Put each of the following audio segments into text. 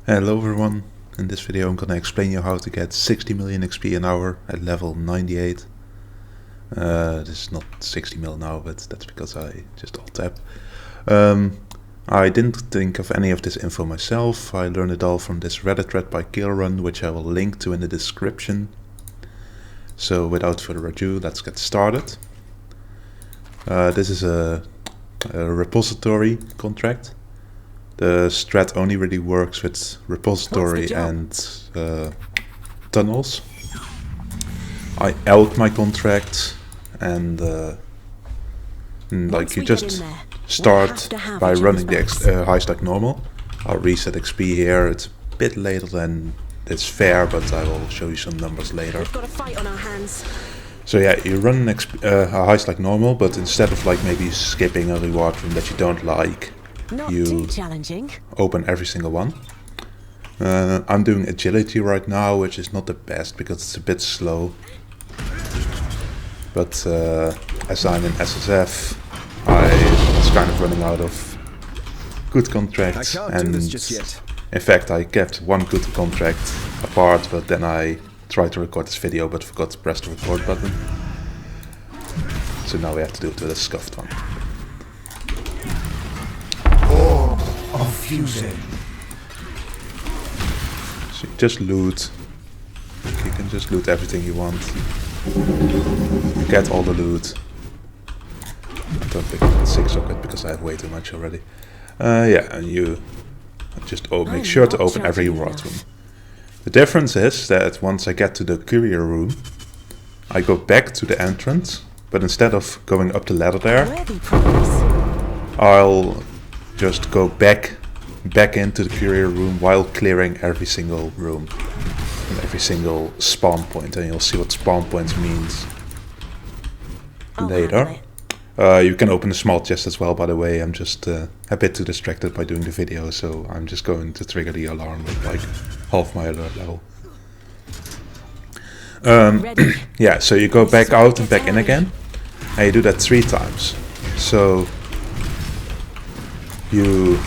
Hello everyone, in this video I'm gonna explain you how to get 60 million XP an hour at level 98. This is not 60 mil now, but that's because I just alt tab. I didn't think of any of this info myself. I learned it all from this Reddit thread by Killrun, which I will link to in the description. So without further ado, let's get started. This is a repository contract. The strat only really works with repository and tunnels. I elk my contract and like you just start by running the heist like normal. I'll reset XP here. It's a bit later than it's fair, but I will show you some numbers later. We've got a fight on our hands. So yeah, you run a heist like normal, but instead of like maybe skipping a reward room that you don't like, you open every single one. I'm doing agility right now, which is not the best because it's a bit slow. But as I'm in SSF, I was kind of running out of good contracts, and in fact I kept one good contract apart, but then I tried to record this video but forgot to press the record button. So now we have to do it with a scuffed one. Of fusing. So you just loot. You can just loot everything you want. You get all the loot. I don't pick up 6 socket because I have way too much already. Yeah, and you just make sure to open every reward room. The difference is that once I get to the courier room, I go back to the entrance, but instead of going up the ladder there, I'll just go back into the courier room while clearing every single room and every single spawn point, and you'll see what spawn points means later. You can open a small chest as well, by the way. I'm just a bit too distracted by doing the video, so I'm just going to trigger the alarm with like half my alert level. Yeah, so you go back out and back in again, and you do that 3 times. So you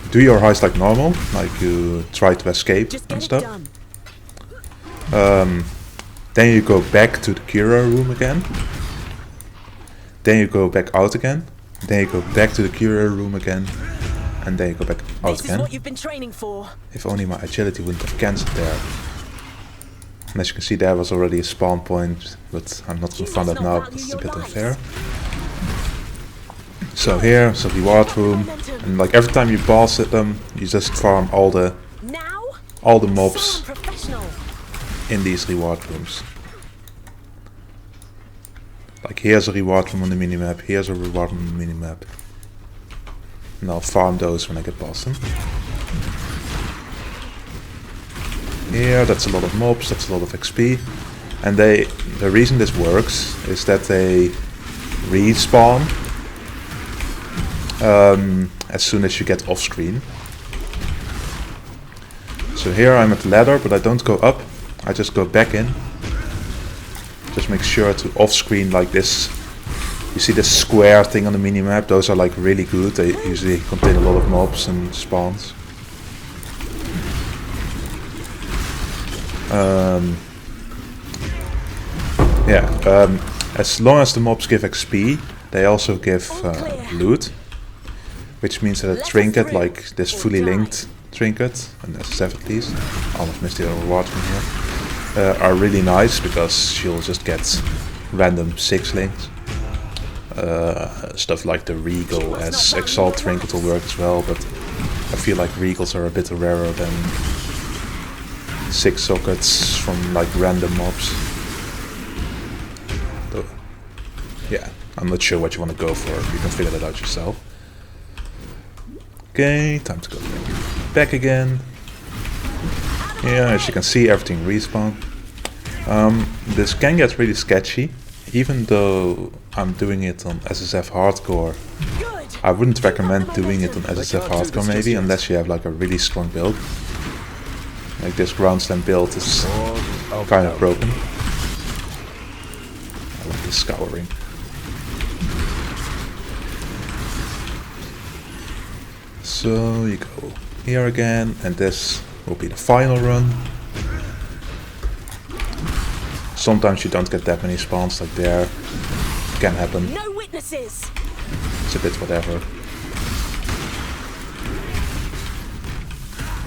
do your heist like normal, like you try to escape and stuff. Then you go back to the courier room again. Then you go back out again. Then you go back to the courier room again. And then you go back out again. What you've been training for. If only my agility wouldn't have cancelled there. And as you can see, there was already a spawn point, but I'm not going to find that now because it's a bit unfair. So here is a reward room, and like every time you boss at them, you just farm all the mobs in these reward rooms. Like here's a reward room on the minimap, here's a reward room on the minimap. And I'll farm those when I get past them. Here, that's a lot of mobs, that's a lot of XP. And the reason this works is that they respawn as soon as you get off screen. So here I'm at the ladder, but I don't go up, I just go back in. Just make sure to off screen like this. You see this square thing on the minimap, those are like really good, they usually contain a lot of mobs and spawns. As long as the mobs give XP, they also give loot. Which means that a trinket, like this fully linked trinket, and SSF at least, almost missed the reward from here, are really nice because you'll just get random 6 links. Stuff like the Regal as Exalt trinket will work as well, but I feel like Regals are a bit rarer than 6 sockets from like random mobs. So, yeah, I'm not sure what you want to go for, you can figure that out yourself. Okay, time to go back again. Yeah, as you can see, everything respawned. This can get really sketchy, even though I'm doing it on SSF Hardcore. I wouldn't recommend doing it on SSF Hardcore maybe, unless you have like a really strong build. Like this ground slam build is kind of broken. I like the scouring. So you go here again, and this will be the final run. Sometimes you don't get that many spawns like there. Can happen. No witnesses. It's a bit whatever.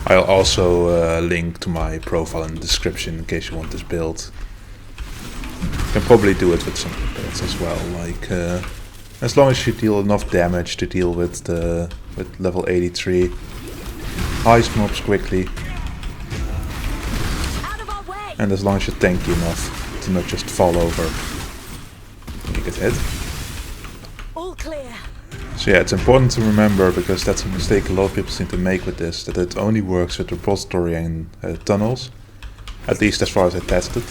I'll also link to my profile in the description in case you want this build. You can probably do it with some builds as well, like as long as you deal enough damage to deal with level 83 heist mobs quickly, Out of our way. and as long as you're tanky enough to not just fall over when you get hit. All clear. So yeah, it's important to remember, because that's a mistake a lot of people seem to make with this, that it only works with repository and tunnels, at least as far as I tested.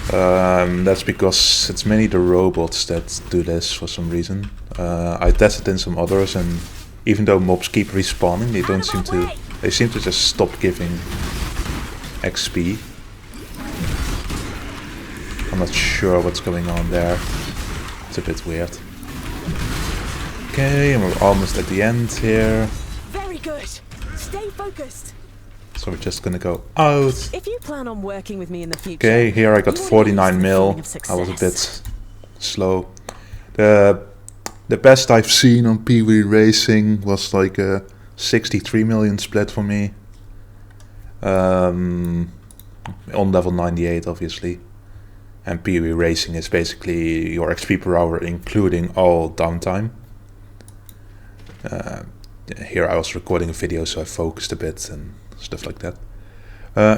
That's because it's mainly the robots that do this for some reason. I tested in some others, and even though mobs keep respawning, they seem to just stop giving XP. I'm not sure what's going on there. It's a bit weird. Okay, and we're almost at the end here. Very good. Stay focused. So we're just gonna go out. If you plan on working with me in the future. Okay, here I got you wanna 49 use the mil. feeling of I was a success. bit slow. The best I've seen on PV Racing was like a 63 million split for me. On level 98 obviously. And PV Racing is basically your XP per hour including all downtime. Here I was recording a video, so I focused a bit and stuff like that.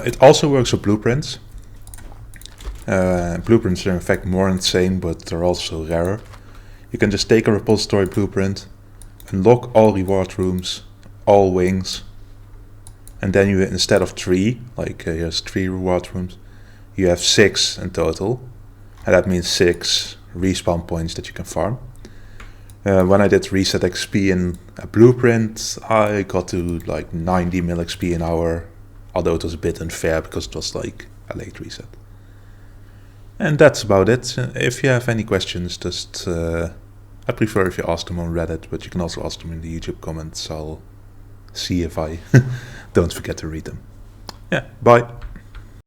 It also works with blueprints. Blueprints are in fact more insane, but they're also rarer. You can just take a repository blueprint, unlock all reward rooms, all wings, and then you, instead of 3, like here's 3 reward rooms, you have 6 in total, and that means 6 respawn points that you can farm. When I did reset XP in a blueprint, I got to like 90 mil XP an hour, although it was a bit unfair because it was like a late reset. And that's about it. If you have any questions, just I prefer if you ask them on Reddit, but you can also ask them in the YouTube comments. I'll see if I don't forget to read them. Yeah, bye.